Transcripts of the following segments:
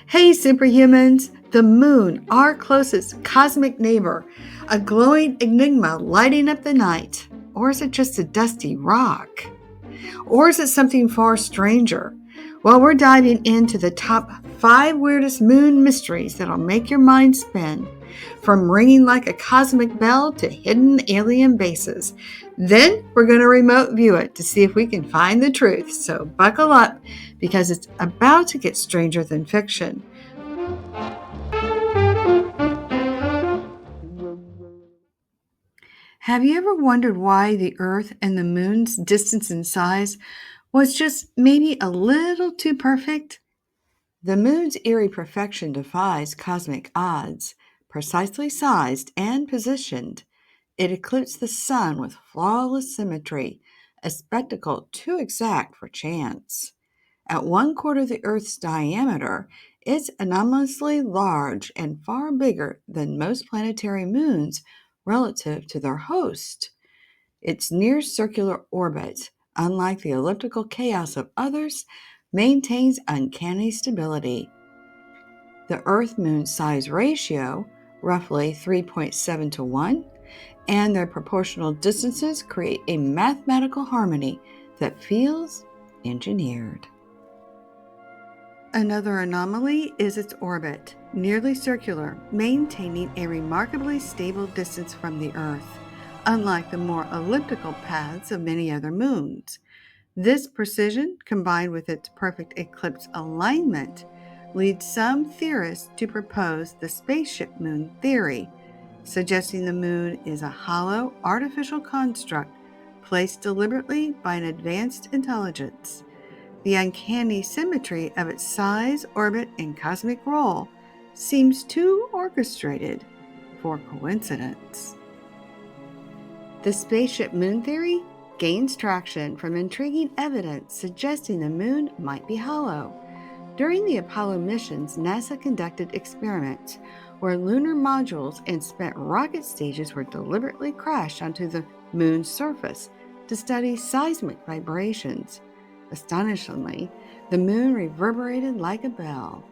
Hey, superhumans! The moon, our closest cosmic neighbor, a glowing enigma lighting up the night. Or is it just a dusty rock? Or is it something far stranger? Well, we're diving into the top 5 weirdest moon mysteries that'll make your mind spin, from ringing like a cosmic bell to hidden alien bases. Then we're going to remote view it to see if we can find the truth. So buckle up because it's about to get stranger than fiction. Have you ever wondered why the Earth and the moon's distance and size was just maybe a little too perfect? The moon's eerie perfection defies cosmic odds. Precisely sized and positioned, it eclipsed the sun with flawless symmetry, a spectacle too exact for chance. At 1/4 the Earth's diameter, it's anomalously large and far bigger than most planetary moons relative to their host. Its near circular orbit, unlike the elliptical chaos of others, maintains uncanny stability. The Earth-Moon size ratio, roughly 3.7 to 1, and their proportional distances create a mathematical harmony that feels engineered. Another anomaly is its orbit, nearly circular, maintaining a remarkably stable distance from the Earth, unlike the more elliptical paths of many other moons. This precision, combined with its perfect eclipse alignment, leads some theorists to propose the spaceship moon theory, suggesting the moon is a hollow, artificial construct placed deliberately by an advanced intelligence. The uncanny symmetry of its size, orbit, and cosmic role seems too orchestrated for coincidence. The spaceship moon theory gains traction from intriguing evidence suggesting the moon might be hollow. During the Apollo missions, NASA conducted experiments where lunar modules and spent rocket stages were deliberately crashed onto the moon's surface to study seismic vibrations. Astonishingly, the moon reverberated like a bell.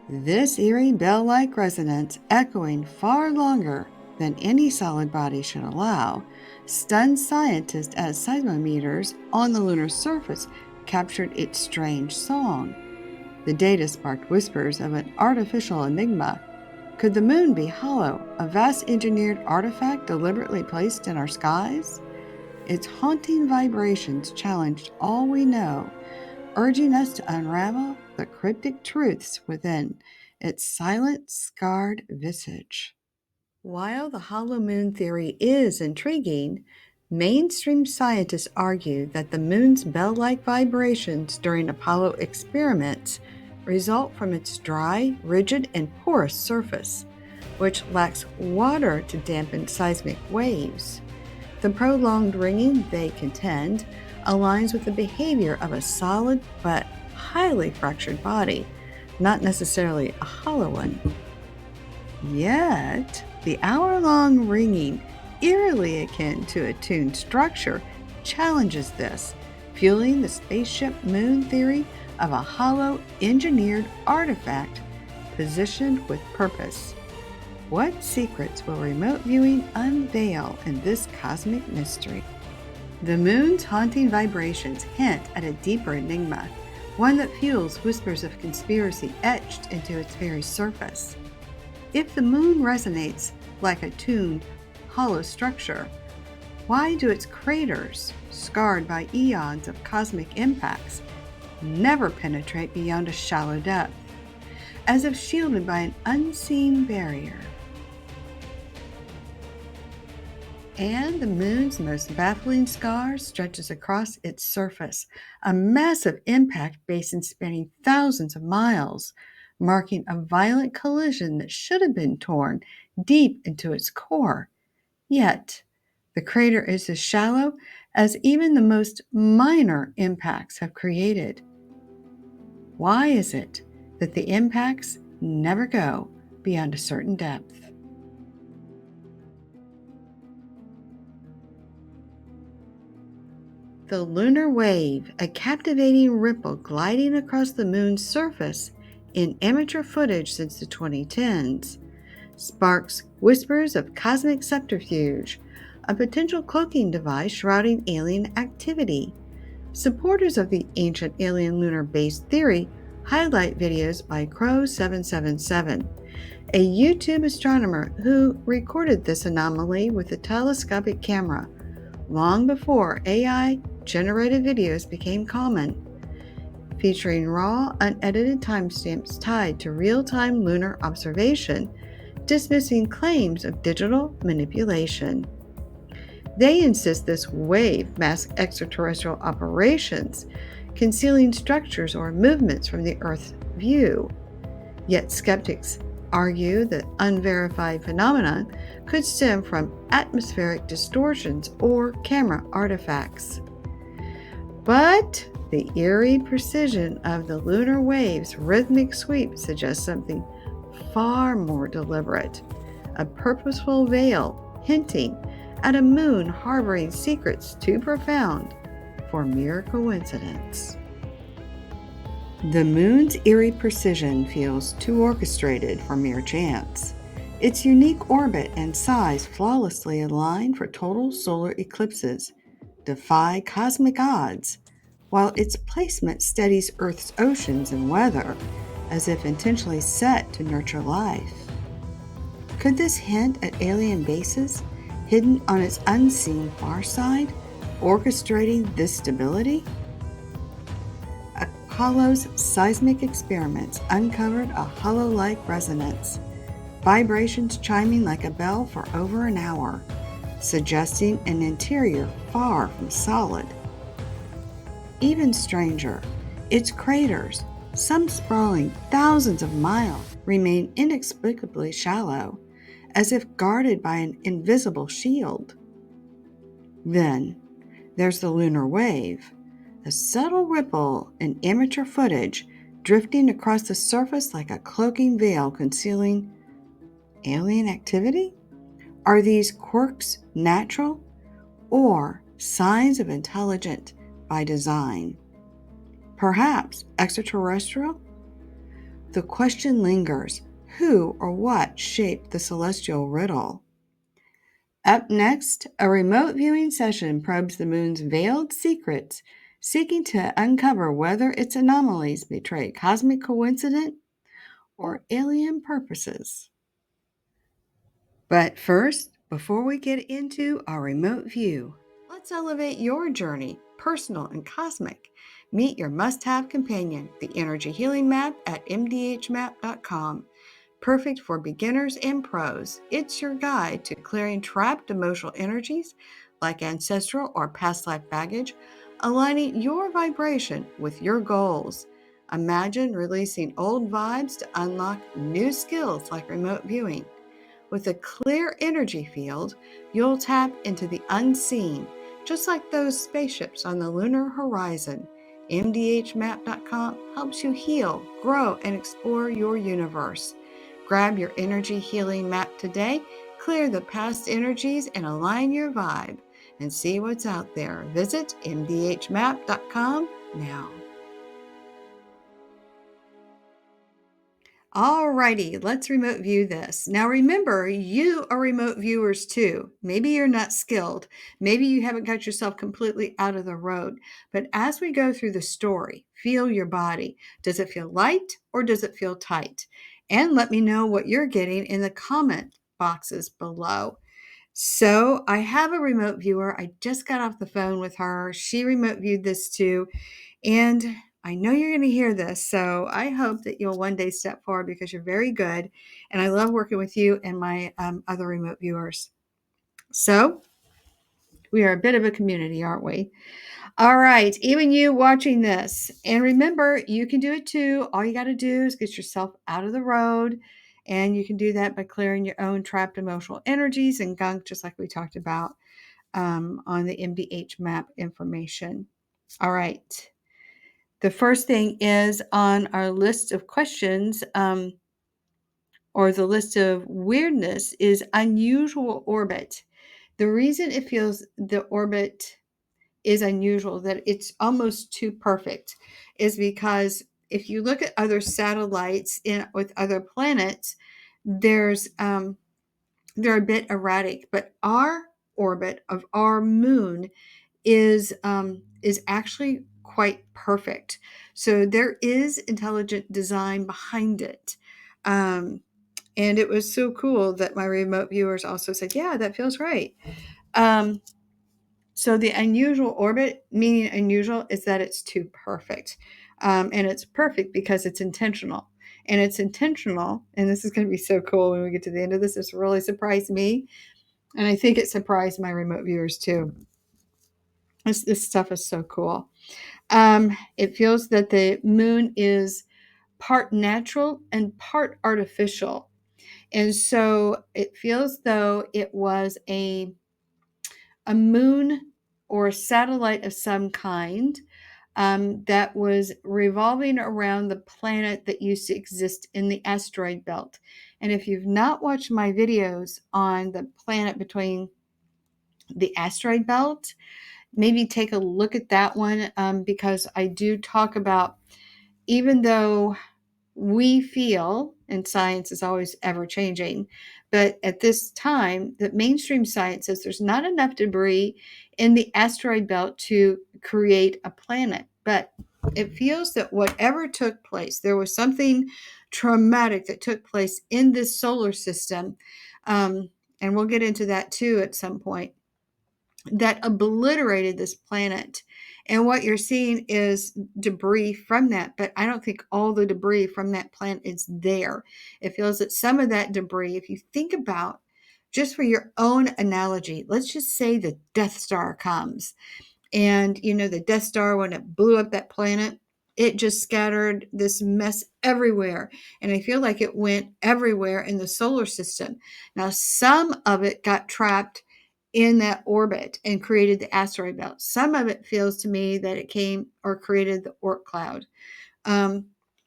This eerie bell-like resonance, echoing far longer than any solid body should allow, stunned scientists as seismometers on the lunar surface captured its strange song. The data sparked whispers of an artificial enigma. Could the moon be hollow, a vast engineered artifact deliberately placed in our skies? Its haunting vibrations challenged all we know, urging us to unravel the cryptic truths within its silent, scarred visage. While the hollow moon theory is intriguing, mainstream scientists argue that the moon's bell-like vibrations during Apollo experiments result from its dry, rigid, and porous surface, which lacks water to dampen seismic waves. The prolonged ringing, they contend, aligns with the behavior of a solid but highly fractured body, not necessarily a hollow one. Yet, the hour-long ringing, eerily akin to a tuned structure, challenges this, fueling the spaceship moon theory of a hollow, engineered artifact positioned with purpose. What secrets will remote viewing unveil in this cosmic mystery? The moon's haunting vibrations hint at a deeper enigma, one that fuels whispers of conspiracy etched into its very surface. If the moon resonates like a tuned, hollow structure, why do its craters, scarred by eons of cosmic impacts, never penetrate beyond a shallow depth, as if shielded by an unseen barrier? And the moon's most baffling scar stretches across its surface, a massive impact basin spanning thousands of miles, marking a violent collision that should have been torn deep into its core. Yet, the crater is as shallow as even the most minor impacts have created. Why is it that the impacts never go beyond a certain depth? The lunar wave, a captivating ripple gliding across the moon's surface, in amateur footage since the 2010s, sparks whispers of cosmic subterfuge, a potential cloaking device shrouding alien activity. Supporters of the ancient alien lunar base theory highlight videos by Crow777, a YouTube astronomer who recorded this anomaly with a telescopic camera long before AI-generated videos became common, featuring raw, unedited timestamps tied to real-time lunar observation, dismissing claims of digital manipulation. They insist this wave masks extraterrestrial operations, concealing structures or movements from the Earth's view. Yet skeptics argue that unverified phenomena could stem from atmospheric distortions or camera artifacts. But the eerie precision of the lunar wave's rhythmic sweep suggests something far more deliberate, a purposeful veil hinting at a moon harboring secrets too profound for mere coincidence. The moon's eerie precision feels too orchestrated for mere chance. Its unique orbit and size flawlessly align for total solar eclipses, defy cosmic odds, while its placement steadies Earth's oceans and weather, as if intentionally set to nurture life. Could this hint at alien bases, hidden on its unseen far side, orchestrating this stability? Apollo's seismic experiments uncovered a hollow-like resonance, vibrations chiming like a bell for over an hour, suggesting an interior far from solid. Even stranger, its craters, some sprawling thousands of miles, remain inexplicably shallow, as if guarded by an invisible shield. Then there's the lunar wave, a subtle ripple in amateur footage drifting across the surface like a cloaking veil concealing alien activity? Are these quirks natural or signs of intelligence by design? Perhaps extraterrestrial? The question lingers, who or what shaped the celestial riddle? Up next, a remote viewing session probes the moon's veiled secrets, seeking to uncover whether its anomalies betray cosmic coincidence or alien purposes. But first, before we get into our remote view, let's elevate your journey, personal and cosmic. Meet your must-have companion, the Energy Healing Map at mdhmap.com. Perfect for beginners and pros, it's your guide to clearing trapped emotional energies like ancestral or past life baggage, aligning your vibration with your goals. Imagine releasing old vibes to unlock new skills like remote viewing. With a clear energy field, you'll tap into the unseen, just like those spaceships on the lunar horizon. mdhmap.com helps you heal, grow, and explore your universe. Grab your energy healing map today, clear the past energies, and align your vibe. And see what's out there. Visit mdhmap.com now. Alrighty, let's remote view this. Now remember, you are remote viewers too. Maybe you're not skilled. Maybe you haven't got yourself completely out of the road. But as we go through the story, feel your body. Does it feel light or does it feel tight? And let me know what you're getting in the comment boxes below. So I have a remote viewer. I just got off the phone with her. She remote viewed this too. And I know you're going to hear this, so I hope that you'll one day step forward because you're very good. And I love working with you and my other remote viewers. So we are a bit of a community, aren't we? All right, even you watching this. And remember, you can do it too. All you got to do is get yourself out of the road. And you can do that by clearing your own trapped emotional energies and gunk, just like we talked about on the MDH map information. All right. The first thing is on our list of questions, or the list of weirdness, is unusual orbit. The reason it feels the orbit is unusual, that it's almost too perfect, is because if you look at other satellites with other planets, there's they're a bit erratic, but our orbit of our moon is actually quite perfect. So there is intelligent design behind it. Um, and it was so cool that my remote viewers also said, yeah, that feels right. Um, so the unusual orbit, meaning unusual, is that it's too perfect. And it's perfect because it's intentional. And it's intentional, and this is going to be so cool when we get to the end of this. This really surprised me. And I think it surprised my remote viewers too. This stuff is so cool. It feels that the moon is part natural and part artificial. And so it feels though it was a moon or a satellite of some kind that was revolving around the planet that used to exist in the asteroid belt. And if you've not watched my videos on the planet between the asteroid belt, maybe take a look at that one, because I do talk about, even though we feel, and science is always ever changing, but at this time, that mainstream science says there's not enough debris in the asteroid belt to create a planet. But it feels that whatever took place, there was something traumatic that took place in this solar system. And we'll get into that too at some point, that obliterated this planet. And what you're seeing is debris from that, but I don't think all the debris from that planet is there. It feels that some of that debris, if you think about, just for your own analogy, let's just say the Death Star comes. And, the Death Star, when it blew up that planet, it just scattered this mess everywhere. And I feel like it went everywhere in the solar system. Now, some of it got trapped in that orbit and created the asteroid belt. Some of it feels to me that it came or created the Oort cloud. But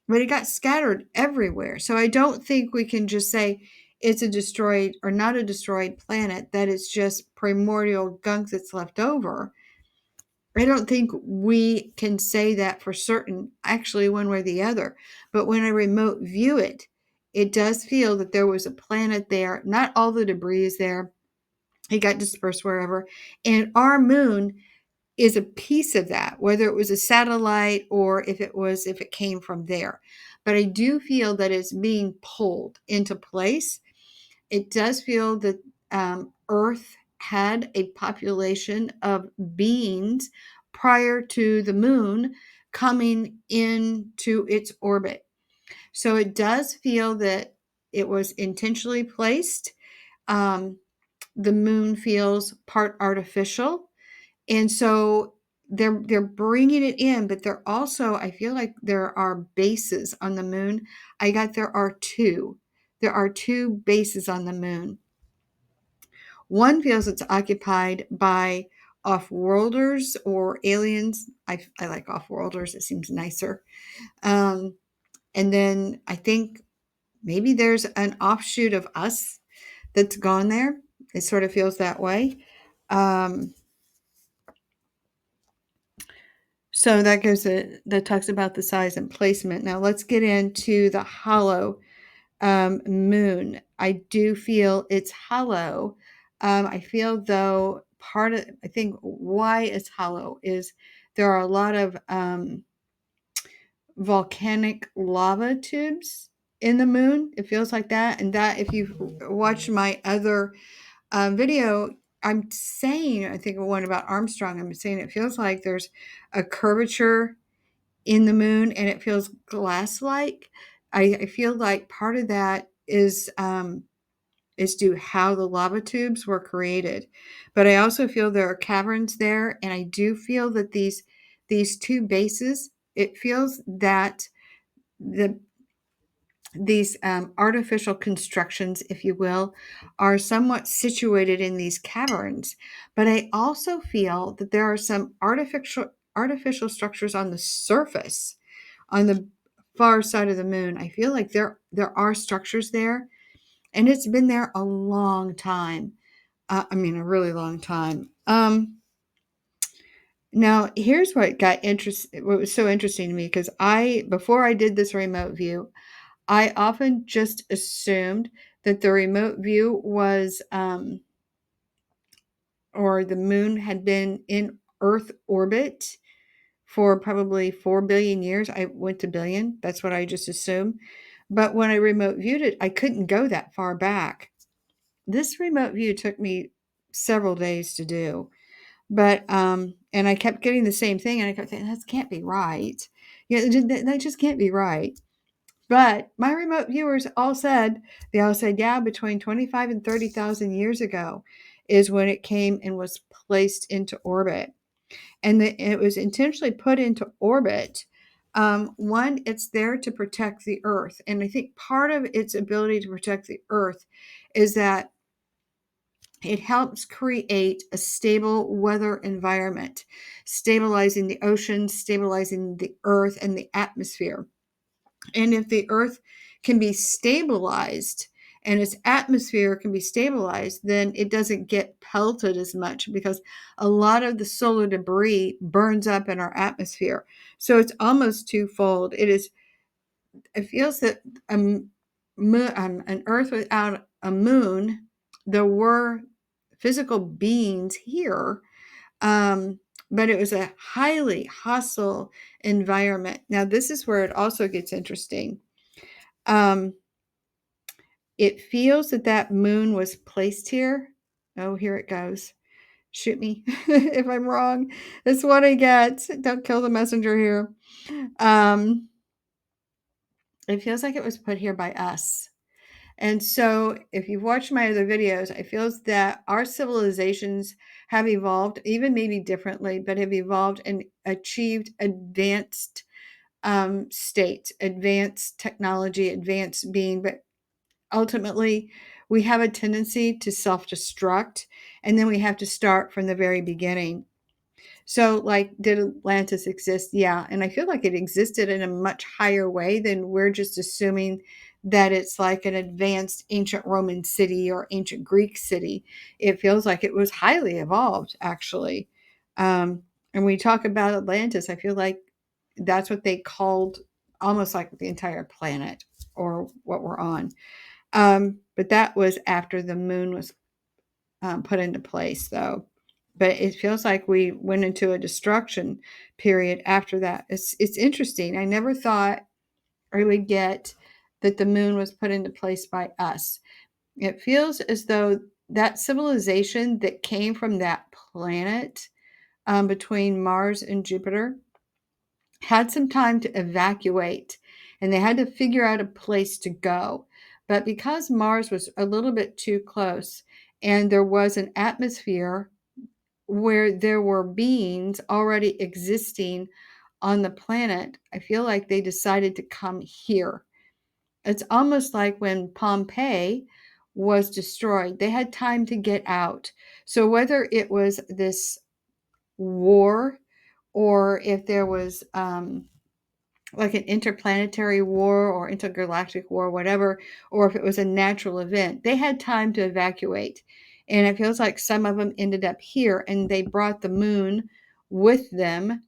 it got scattered everywhere. So I don't think we can just say it's a destroyed or not a destroyed planet, that it's just primordial gunk that's left over. I don't think we can say that for certain, actually, one way or the other. But when I remote view it, it does feel that there was a planet there. Not all the debris is there. It got dispersed wherever. And our moon is a piece of that, whether it was a satellite or if it came from there. But I do feel that it's being pulled into place. It does feel that Earth had a population of beings prior to the moon coming into its orbit. So it does feel that it was intentionally placed. The moon feels part artificial. And so they're bringing it in, but they're also, I feel like there are bases on the moon. There are two. There are two bases on the moon. One feels it's occupied by off-worlders or aliens. I like off-worlders. It seems nicer. And then I think maybe there's an offshoot of us that's gone there. It sort of feels that way. So that talks about the size and placement. Now let's get into the hollow moon. I do feel it's hollow. I feel though I think why it's hollow is there are a lot of volcanic lava tubes in the moon. It feels like that. And that, if you've watched my other video, I'm saying, I think one about Armstrong, I'm saying it feels like there's a curvature in the moon and it feels glass-like. I feel like part of that is to how the lava tubes were created. But I also feel there are caverns there, and I do feel that these two bases, it feels that these artificial constructions, if you will, are somewhat situated in these caverns. But I also feel that there are some artificial structures on the surface, on the far side of the moon. I feel like there are structures there, and it's been there a long time. A really long time. Now, here's what was so interesting to me, because before I did this remote view, I often just assumed that the remote view was, or the moon had been in Earth orbit for probably 4 billion years. I went to billion. That's what I just assumed. But when I remote viewed it, I couldn't go that far back. This remote view took me several days to do. But, and I kept getting the same thing, and I kept saying, "That can't be right. Yeah, that just can't be right." But my remote viewers they all said, yeah, between 25 and 30,000 years ago is when it came and was placed into orbit. And it was intentionally put into orbit. One, it's there to protect the Earth. And I think part of its ability to protect the Earth is that it helps create a stable weather environment, stabilizing the oceans, stabilizing the Earth and the atmosphere. And if the Earth can be stabilized and its atmosphere can be stabilized, then it doesn't get pelted as much, because a lot of the solar debris burns up in our atmosphere. So it's almost twofold. It feels that an Earth without a moon, there were physical beings here, um, but it was a highly hostile environment. Now, this is where it also gets interesting. Um, it feels that moon was placed here. Oh, here it goes. Shoot me if I'm wrong. That's what I get. Don't kill the messenger here. Um, it feels like it was put here by us. And so, if you've watched my other videos, I feel that our civilizations have evolved, even maybe differently, but have evolved and achieved advanced state, advanced technology, advanced being. But ultimately, we have a tendency to self destruct, and then we have to start from the very beginning. So, like, did Atlantis exist? Yeah. And I feel like it existed in a much higher way than we're just assuming that it's like an advanced ancient Roman city or ancient Greek city. It feels like it was highly evolved, actually. And when we talk about Atlantis, I feel like that's what they called almost like the entire planet or what we're on. But that was after the moon was put into place, though. But it feels like we went into a destruction period after that. It's interesting. I never thought I would get that the moon was put into place by us. It feels as though that civilization that came from that planet, between Mars and Jupiter, had some time to evacuate, and they had to figure out a place to go. But because Mars was a little bit too close and there was an atmosphere where there were beings already existing on the planet, I feel like they decided to come here. It's almost like when Pompeii was destroyed, they had time to get out. So whether it was this war, or if there was like an interplanetary war or intergalactic war, whatever, or if it was a natural event, they had time to evacuate. And it feels like some of them ended up here, and they brought the moon with them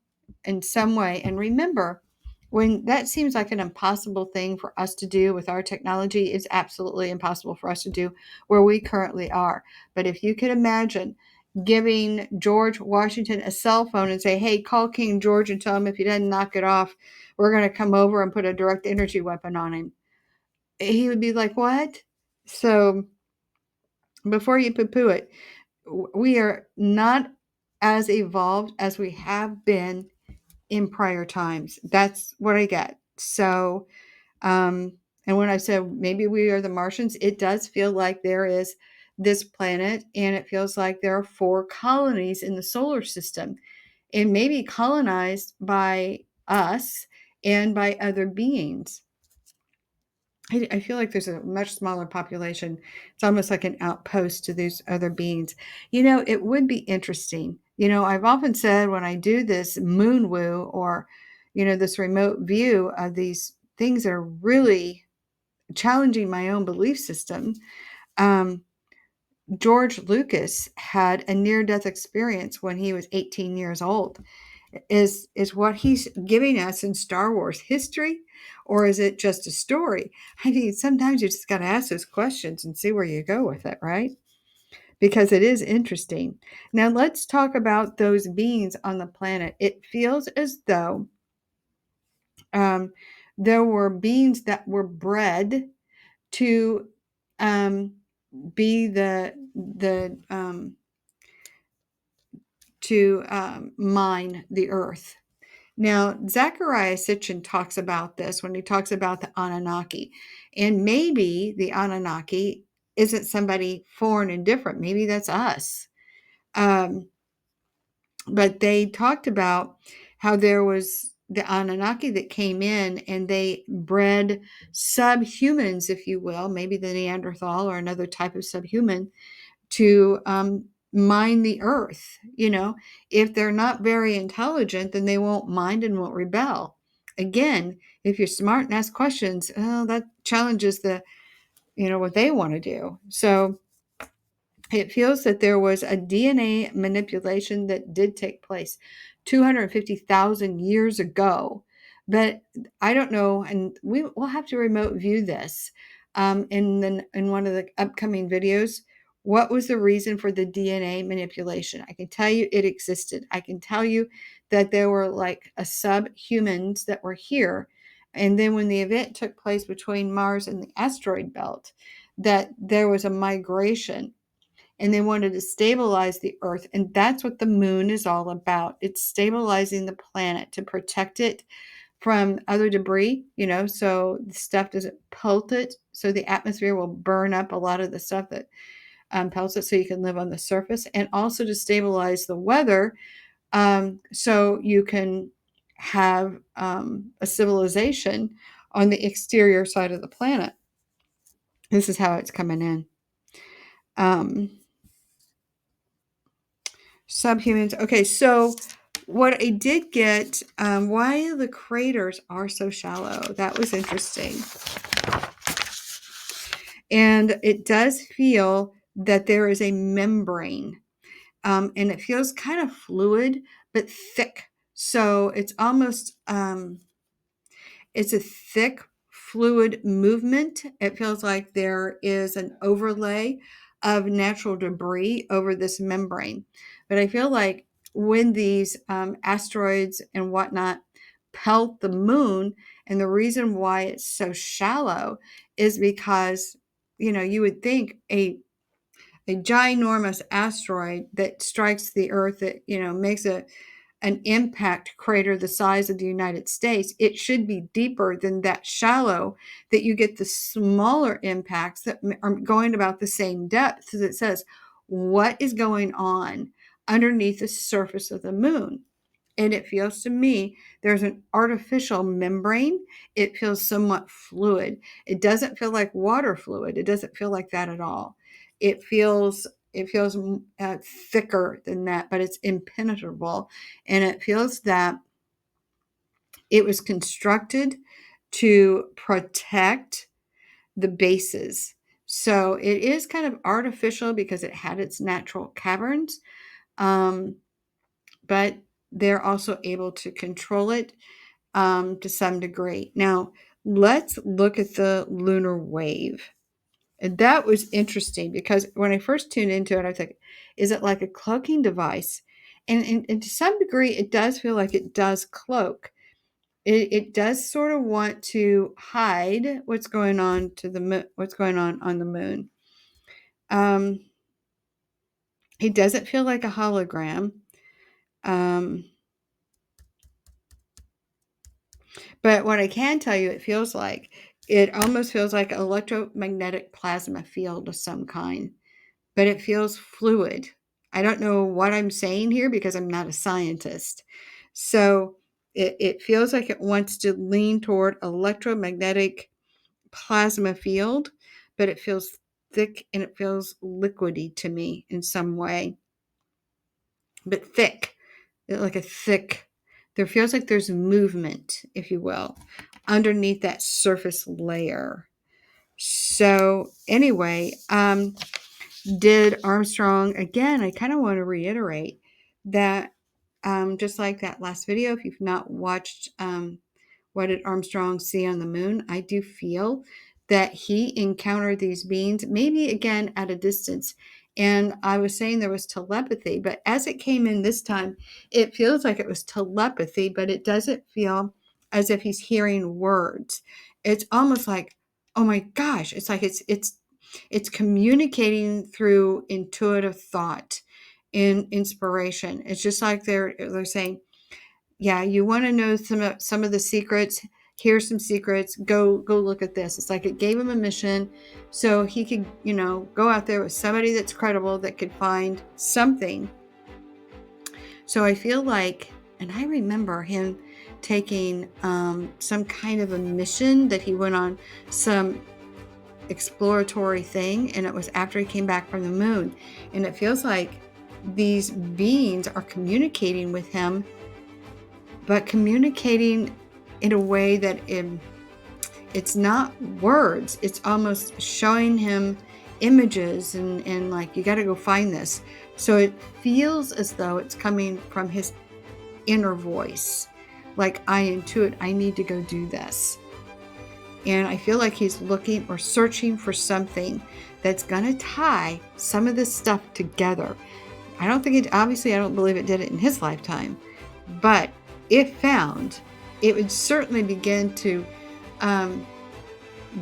in some way. And remember, when that seems like an impossible thing for us to do with our technology, it's absolutely impossible for us to do where we currently are. But if you could imagine giving George Washington a cell phone and say, hey, call King George and tell him if he doesn't knock it off, we're going to come over and put a direct energy weapon on him. He would be like, what? So before you poo poo it, we are not as evolved as we have been in prior times. That's what I get. So, and when I said maybe we are the Martians, it does feel like there is this planet, and it feels like there are 4 colonies in the solar system, and maybe colonized by us and by other beings. I feel like there's a much smaller population. It's almost like an outpost to these other beings. It would be interesting. I've often said when I do this moon woo, or, this remote view of these things that are really challenging my own belief system, um, George Lucas had a near-death experience when he was 18 years old. Is what he's giving us in Star Wars history, or is it just a story? I mean, sometimes you just got to ask those questions and see where you go with it, right? Because it is interesting. Now, let's talk about those beings on the planet. It feels as though um, there were beings that were bred to um, be to mine the earth. Now, Zechariah Sitchin talks about this when he talks about the Anunnaki. And maybe the Anunnaki isn't somebody foreign and different. Maybe that's us. Um, but they talked about how there was the Anunnaki that came in and they bred subhumans, if you will, maybe the Neanderthal or another type of subhuman to mine the earth. You know, if they're not very intelligent, then they won't mind and won't rebel. Again, if you're smart and ask questions, oh, that challenges what they want to do. So it feels that there was a DNA manipulation that did take place 250,000 years ago. But I don't know, and we'll have to remote view this in one of the upcoming videos. What was the reason for the DNA manipulation? I can tell you it existed. I can tell you that there were like a subhumans that were here. And then when the event took place between Mars and the asteroid belt, that there was a migration and they wanted to stabilize the earth. And that's what the moon is all about. It's stabilizing the planet to protect it from other debris, so the stuff doesn't pelt it. So the atmosphere will burn up a lot of the stuff that pelts it so you can live on the surface, and also to stabilize the weather so you can have a civilization on the exterior side of the planet. This is how it's coming in. Subhumans. Okay, so what I did get, why the craters are so shallow. That was interesting. And it does feel that there is a membrane, and it feels kind of fluid, but thick. So it's almost, it's a thick fluid movement. It feels like there is an overlay of natural debris over this membrane. But I feel like when these asteroids and whatnot pelt the moon, and the reason why it's so shallow is because, you would think a ginormous asteroid that strikes the earth that, makes an impact crater the size of the United States, it should be deeper than that shallow, that you get the smaller impacts that are going about the same depth. So it says, what is going on underneath the surface of the moon? And it feels to me there's an artificial membrane. It feels somewhat fluid. It doesn't feel like water fluid. It doesn't feel like that at all. It feels thicker than that, but it's impenetrable. And it feels that it was constructed to protect the bases. So it is kind of artificial because it had its natural caverns, but they're also able to control it to some degree. Now, let's look at the lunar wave. And that was interesting because when I first tuned into it, I was like, is it like a cloaking device? And to some degree, it does feel like it does cloak. It does sort of want to hide what's going on what's going on the moon. It doesn't feel like a hologram. But what I can tell you, it almost feels like an electromagnetic plasma field of some kind, but it feels fluid. I don't know what I'm saying here because I'm not a scientist. So it feels like it wants to lean toward electromagnetic plasma field, but it feels thick and it feels liquidy to me in some way, but thick, like a thick. There feels like there's movement, if you will, underneath that surface layer. So anyway, did Armstrong, again, I kind of want to reiterate that just like that last video, if you've not watched What Did Armstrong See on the Moon, I do feel that he encountered these beings, maybe again at a distance. And I was saying there was telepathy, but as it came in this time, it feels like it was telepathy, but it doesn't feel as if he's hearing words. It's almost like, oh my gosh, it's like it's communicating through intuitive thought and inspiration. It's just like they're saying, yeah, you want to know some of the secrets. Here's some secrets. Go look at this. It's like it gave him a mission so he could, go out there with somebody that's credible that could find something. So I feel like, and I remember him taking some kind of a mission that he went on, some exploratory thing, and it was after he came back from the moon. And it feels like these beings are communicating with him, but communicating in a way that it's not words. It's almost showing him images and like, you got to go find this. So it feels as though it's coming from his inner voice. Like, I intuit, I need to go do this. And I feel like he's looking or searching for something that's going to tie some of this stuff together. I don't believe it did it in his lifetime. But if found, it would certainly begin to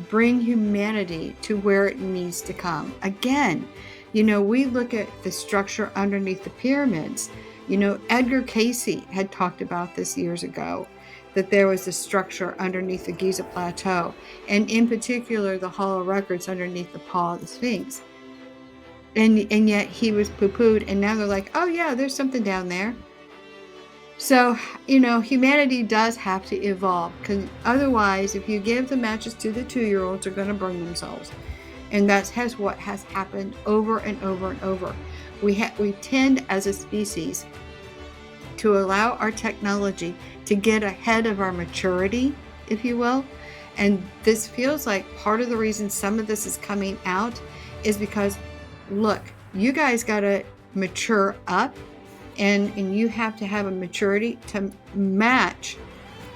bring humanity to where it needs to come. Again, we look at the structure underneath the pyramids. Edgar Cayce had talked about this years ago, that there was a structure underneath the Giza Plateau, and in particular, the Hall of Records underneath the Paw of the Sphinx. And yet he was poo-pooed, and now they're like, oh yeah, there's something down there. So, humanity does have to evolve, because otherwise, if you give the matches to the 2-year-olds, they're going to burn themselves. And that's what has happened over and over and over. We tend as a species to allow our technology to get ahead of our maturity, if you will. And this feels like part of the reason some of this is coming out is because, look, you guys got to mature up, and you have to have a maturity to match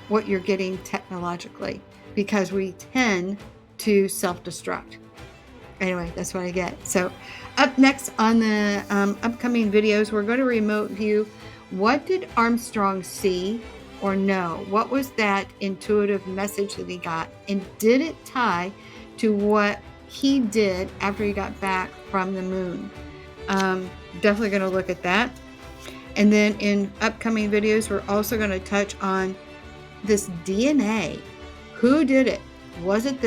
what you're getting technologically, because we tend to self-destruct. Anyway, that's what I get. So up next on the upcoming videos, we're going to remote view. What did Armstrong see or know? What was that intuitive message that he got? And did it tie to what he did after he got back from the moon? Definitely going to look at that. And then in upcoming videos, we're also going to touch on this DNA. Who did it? Was it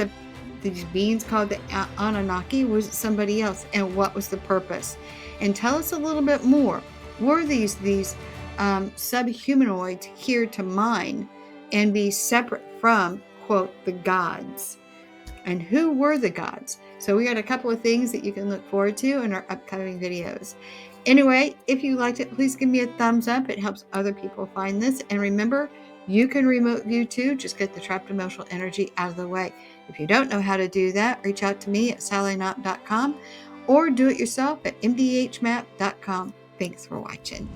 these beings called the Anunnaki? Was it somebody else? And what was the purpose? And tell us a little bit more. Were these subhumanoids here to mine and be separate from, quote, the gods? And who were the gods? So we got a couple of things that you can look forward to in our upcoming videos. Anyway, if you liked it, please give me a thumbs up. It helps other people find this. And remember, you can remote view too. Just get the trapped emotional energy out of the way. If you don't know how to do that, reach out to me at sallyknott.com or do it yourself at mdhmap.com. Thanks for watching.